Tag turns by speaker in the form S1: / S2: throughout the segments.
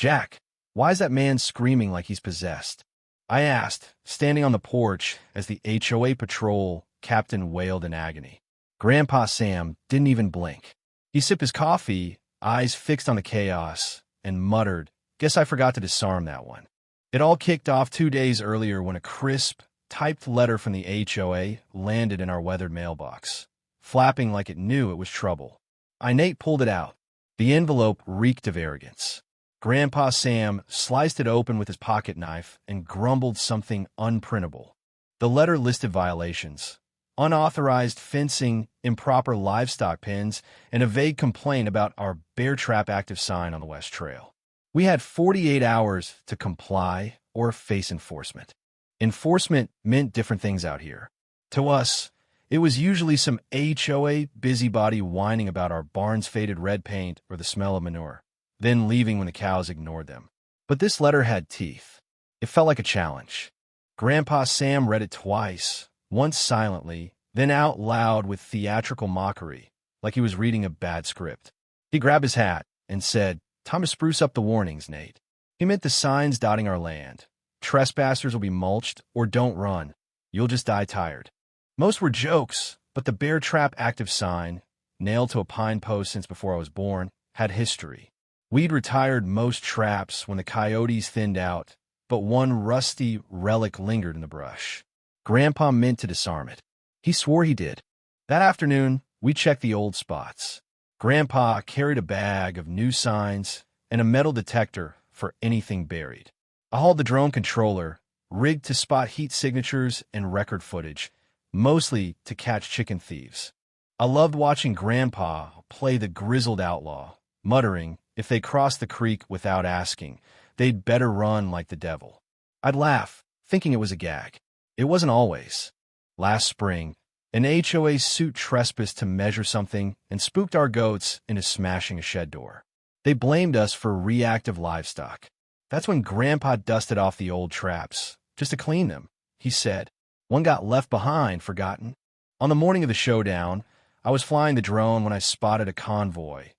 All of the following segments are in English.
S1: "Jack, why is that man screaming like he's possessed?" I asked, standing on the porch as the HOA patrol captain wailed in agony. Grandpa Sam didn't even blink. He sipped his coffee, eyes fixed on the chaos, and muttered, "Guess I forgot to disarm that one." It all kicked off 2 days earlier when a crisp, typed letter from the HOA landed in our weathered mailbox, flapping like it knew it was trouble. Nate pulled it out. The envelope reeked of arrogance. Grandpa Sam sliced it open with his pocket knife and grumbled something unprintable. The letter listed violations: unauthorized fencing, improper livestock pens, and a vague complaint about our bear trap active sign on the West Trail. We had 48 hours to comply or face enforcement. Enforcement meant different things out here. To us, it was usually some HOA busybody whining about our barn's faded red paint or the smell of manure, then leaving when the cows ignored them. But this letter had teeth. It felt like a challenge. Grandpa Sam read it twice, once silently, then out loud with theatrical mockery, like he was reading a bad script. He grabbed his hat and said, "Time to spruce up the warnings, Nate." He meant the signs dotting our land. "Trespassers will be mulched, or don't run. You'll just die tired." Most were jokes, but the bear trap active sign, nailed to a pine post since before I was born, had history. We'd retired most traps when the coyotes thinned out, but one rusty relic lingered in the brush. Grandpa meant to disarm it. He swore he did. That afternoon, we checked the old spots. Grandpa carried a bag of new signs and a metal detector for anything buried. I hauled the drone controller, rigged to spot heat signatures and record footage, mostly to catch chicken thieves. I loved watching Grandpa play the grizzled outlaw, muttering, if they crossed the creek without asking, they'd better run like the devil. I'd laugh, thinking it was a gag. It wasn't always. Last spring, an HOA suit trespassed to measure something and spooked our goats into smashing a shed door. They blamed us for reactive livestock. That's when Grandpa dusted off the old traps, just to clean them. He said, "One got left behind, forgotten." On the morning of the showdown, I was flying the drone when I spotted a convoy.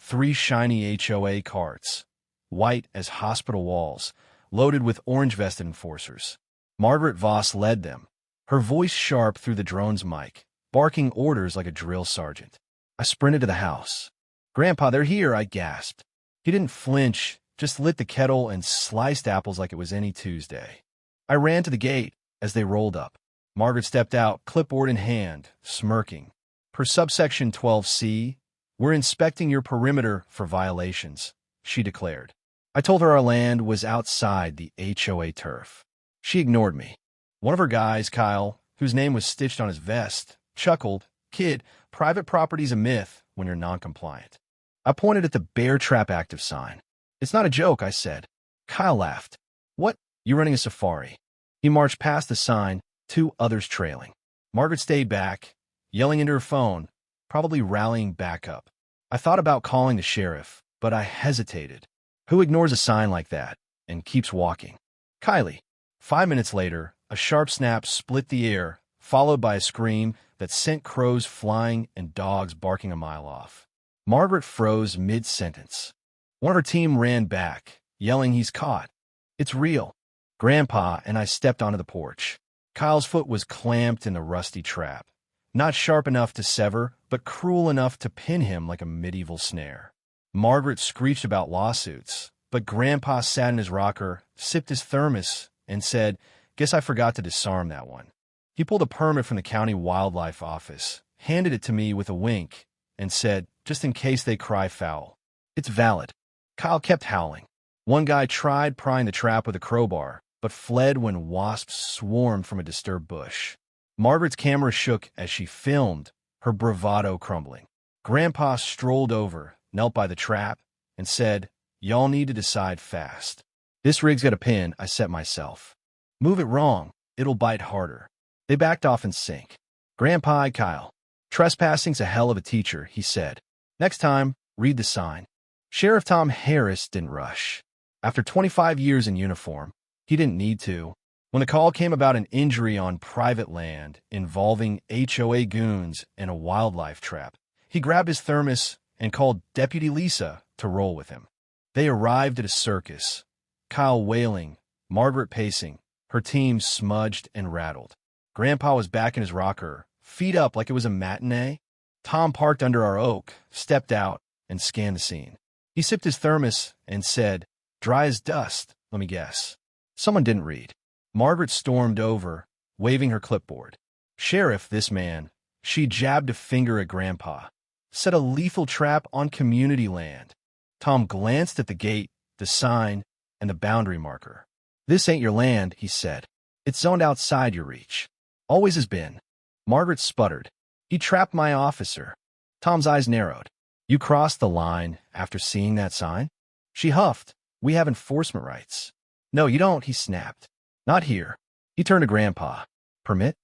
S1: 3 shiny HOA carts, white as hospital walls, loaded with orange-vested enforcers. Margaret Voss led them, her voice sharp through the drone's mic, barking orders like a drill sergeant. I sprinted to the house. "Grandpa, they're here," I gasped. He didn't flinch, just lit the kettle and sliced apples like it was any Tuesday. I ran to the gate as they rolled up. Margaret stepped out, clipboard in hand, smirking. "Per subsection 12C, we're inspecting your perimeter for violations," she declared. I told her our land was outside the HOA turf. She ignored me. One of her guys, Kyle, whose name was stitched on his vest, chuckled, "Kid, private property's a myth when you're non-compliant." I pointed at the bear trap active sign. "It's not a joke," I said. Kyle laughed. "What? You running a safari?" He marched past the sign, 2 others trailing. Margaret stayed back, yelling into her phone, probably rallying backup. I thought about calling the sheriff, but I hesitated. Who ignores a sign like that and keeps walking? Kylie. 5 minutes later, a sharp snap split the air, followed by a scream that sent crows flying and dogs barking a mile off. Margaret froze mid-sentence. One of her team ran back, yelling, "He's caught. It's real." Grandpa and I stepped onto the porch. Kyle's foot was clamped in the rusty trap, not sharp enough to sever, but cruel enough to pin him like a medieval snare. Margaret screeched about lawsuits, but Grandpa sat in his rocker, sipped his thermos, and said, "Guess I forgot to disarm that one." He pulled a permit from the county wildlife office, handed it to me with a wink, and said, "Just in case they cry foul. It's valid." Kyle kept howling. One guy tried prying the trap with a crowbar, but fled when wasps swarmed from a disturbed bush. Margaret's camera shook as she filmed, her bravado crumbling. Grandpa strolled over, knelt by the trap, and said, "Y'all need to decide fast. This rig's got a pin," I set myself. "Move it wrong, it'll bite harder." They backed off in sync. Grandpa eyed Kyle. "Trespassing's a hell of a teacher," he said. "Next time, read the sign." Sheriff Tom Harris didn't rush. After 25 years in uniform, he didn't need to. When the call came about an injury on private land involving HOA goons and a wildlife trap, he grabbed his thermos and called Deputy Lisa to roll with him. They arrived at a circus, Kyle wailing, Margaret pacing, her team smudged and rattled. Grandpa was back in his rocker, feet up like it was a matinee. Tom parked under our oak, stepped out, and scanned the scene. He sipped his thermos and said, "Dry as dust, let me guess." Someone didn't read. Margaret stormed over, waving her clipboard. "Sheriff, this man." She jabbed a finger at Grandpa. "Set a lethal trap on community land." Tom glanced at the gate, the sign, and the boundary marker. "This ain't your land," he said. "It's zoned outside your reach. Always has been." Margaret sputtered. "He trapped my officer." Tom's eyes narrowed. "You crossed the line after seeing that sign?" She huffed. "We have enforcement rights." "No, you don't," he snapped. "Not here." He turned to Grandpa. "Permit?"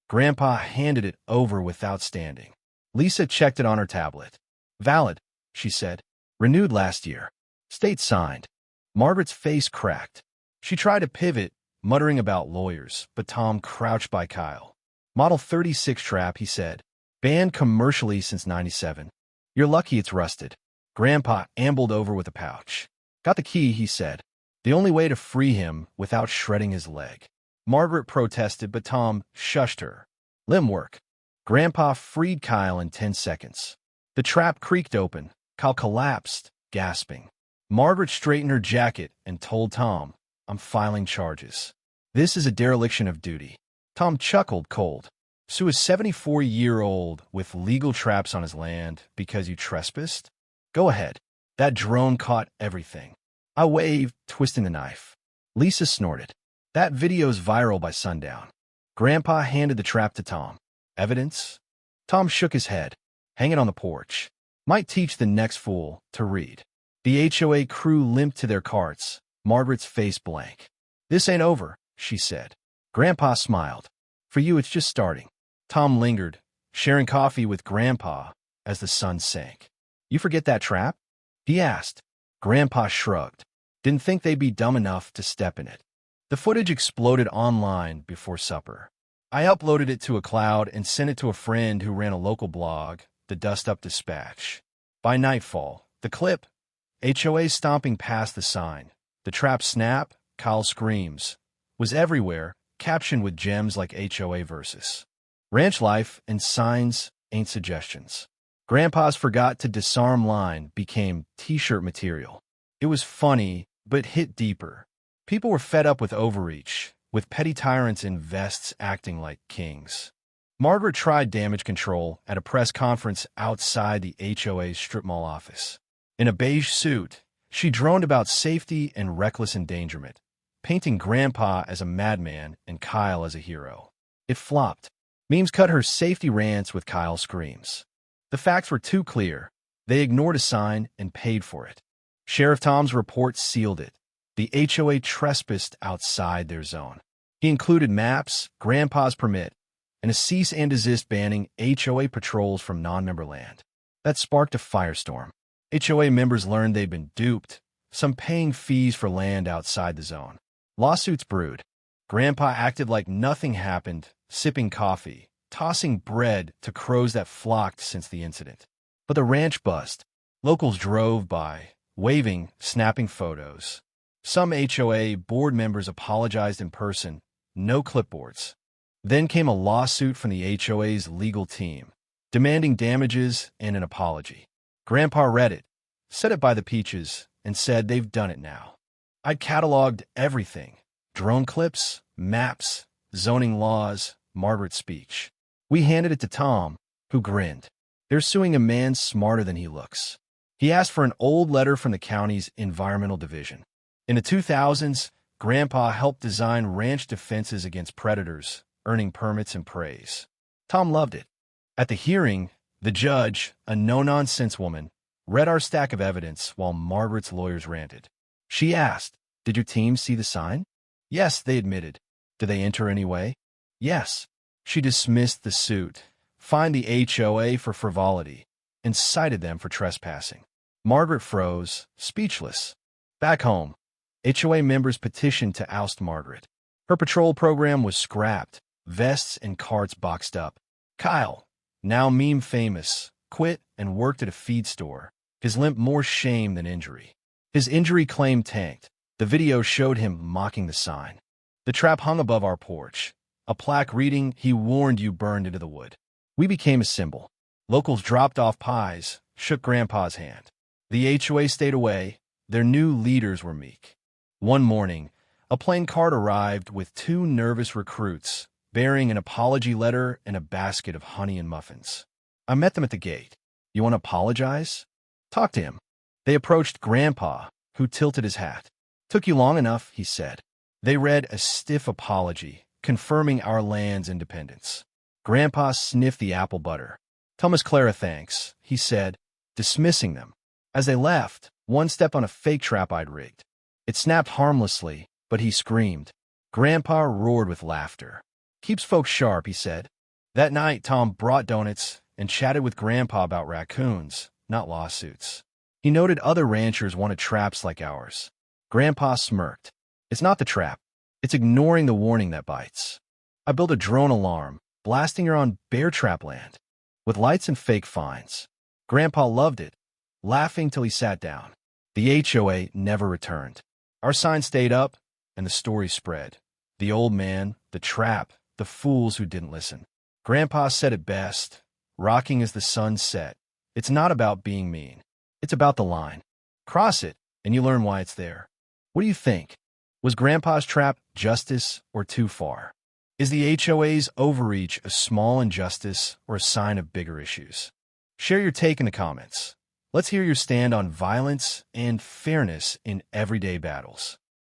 S1: Grandpa handed it over without standing. Lisa checked it on her tablet. "Valid," she said. "Renewed last year. State signed." Margaret's face cracked. She tried to pivot, muttering about lawyers, but Tom crouched by Kyle. "Model 36 trap," he said. "Banned commercially since '97. You're lucky it's rusted." Grandpa ambled over with a pouch. "Got the key," he said. "The only way to free him without shredding his leg." Margaret protested, but Tom shushed her. "Limb work." Grandpa freed Kyle in 10 seconds. The trap creaked open. Kyle collapsed, gasping. Margaret straightened her jacket and told Tom, "I'm filing charges. This is a dereliction of duty." Tom chuckled cold. "Sue a 74-year-old with legal traps on his land because you trespassed? Go ahead." That drone caught everything. I waved, twisting the knife. Lisa snorted. "That video's viral by sundown." Grandpa handed the trap to Tom. "Evidence?" Tom shook his head. "Hang it on the porch. Might teach the next fool to read." The HOA crew limped to their carts, Margaret's face blank. "This ain't over," she said. Grandpa smiled. "For you, it's just starting." Tom lingered, sharing coffee with Grandpa as the sun sank. "You forget that trap?" he asked. Grandpa shrugged. "Didn't think they'd be dumb enough to step in it." The footage exploded online before supper. I uploaded it to a cloud and sent it to a friend who ran a local blog, the Dust Up Dispatch. By nightfall, the clip, HOA stomping past the sign, the trap snap, Kyle screams, was everywhere, captioned with gems like HOA verses. "Ranch life and signs ain't suggestions." Grandpa's "forgot to disarm" line became t-shirt material. It was funny, but hit deeper. People were fed up with overreach, with petty tyrants in vests acting like kings. Margaret tried damage control at a press conference outside the HOA's strip mall office. In a beige suit, she droned about safety and reckless endangerment, painting Grandpa as a madman and Kyle as a hero. It flopped. Memes cut her safety rants with Kyle screams. The facts were too clear. They ignored a sign and paid for it. Sheriff Tom's report sealed it. The HOA trespassed outside their zone. He included maps, Grandpa's permit, and a cease and desist banning HOA patrols from non-member land. That sparked a firestorm. HOA members learned they'd been duped, some paying fees for land outside the zone. Lawsuits brewed. Grandpa acted like nothing happened, sipping coffee, tossing bread to crows that flocked since the incident. But the ranch buzzed. Locals drove by, waving, snapping photos. Some HOA board members apologized in person, no clipboards. Then came a lawsuit from the HOA's legal team, demanding damages and an apology. Grandpa read it, set it by the peaches, and said they've done it now. I'd cataloged everything: drone clips, maps, zoning laws, Margaret's speech. We handed it to Tom, who grinned. They're suing a man smarter than he looks. He asked for an old letter from the county's environmental division. In the 2000s, Grandpa helped design ranch defenses against predators, earning permits and praise. Tom loved it. At the hearing, the judge, a no-nonsense woman, read our stack of evidence while Margaret's lawyers ranted. She asked, "Did your team see the sign?" "Yes," they admitted. "Did they enter anyway?" "Yes." She dismissed the suit, fined the HOA for frivolity, and cited them for trespassing. Margaret froze, speechless. Back home, HOA members petitioned to oust Margaret. Her patrol program was scrapped, vests and carts boxed up. Kyle, now meme famous, quit and worked at a feed store, his limp more shame than injury. His injury claim tanked. The video showed him mocking the sign. The trap hung above our porch. A plaque reading, "He warned you," burned into the wood. We became a symbol. Locals dropped off pies, shook Grandpa's hand. The HOA stayed away. Their new leaders were meek. One morning, a plain cart arrived with 2 nervous recruits, bearing an apology letter and a basket of honey and muffins. I met them at the gate. "You want to apologize?" "Talk to him." They approached Grandpa, who tilted his hat. "Took you long enough," he said. They read a stiff apology, confirming our land's independence. Grandpa sniffed the apple butter. "Tell Miss Clara thanks," he said, dismissing them. As they left, one stepped on a fake trap I'd rigged. It snapped harmlessly, but he screamed. Grandpa roared with laughter. "Keeps folks sharp," he said. That night, Tom brought donuts and chatted with Grandpa about raccoons, not lawsuits. He noted other ranchers wanted traps like ours. Grandpa smirked. "It's not the trap. It's ignoring the warning that bites." I built a drone alarm, blasting her on bear trap land, with lights and fake fines. Grandpa loved it, laughing till he sat down. The HOA never returned. Our sign stayed up, and the story spread. The old man, the trap, the fools who didn't listen. Grandpa said it best, rocking as the sun set. "It's not about being mean. It's about the line. Cross it, and you learn why it's there." What do you think? Was Grandpa's trap justice or too far? Is the HOA's overreach a small injustice or a sign of bigger issues? Share your take in the comments. Let's hear your stand on violence and fairness in everyday battles.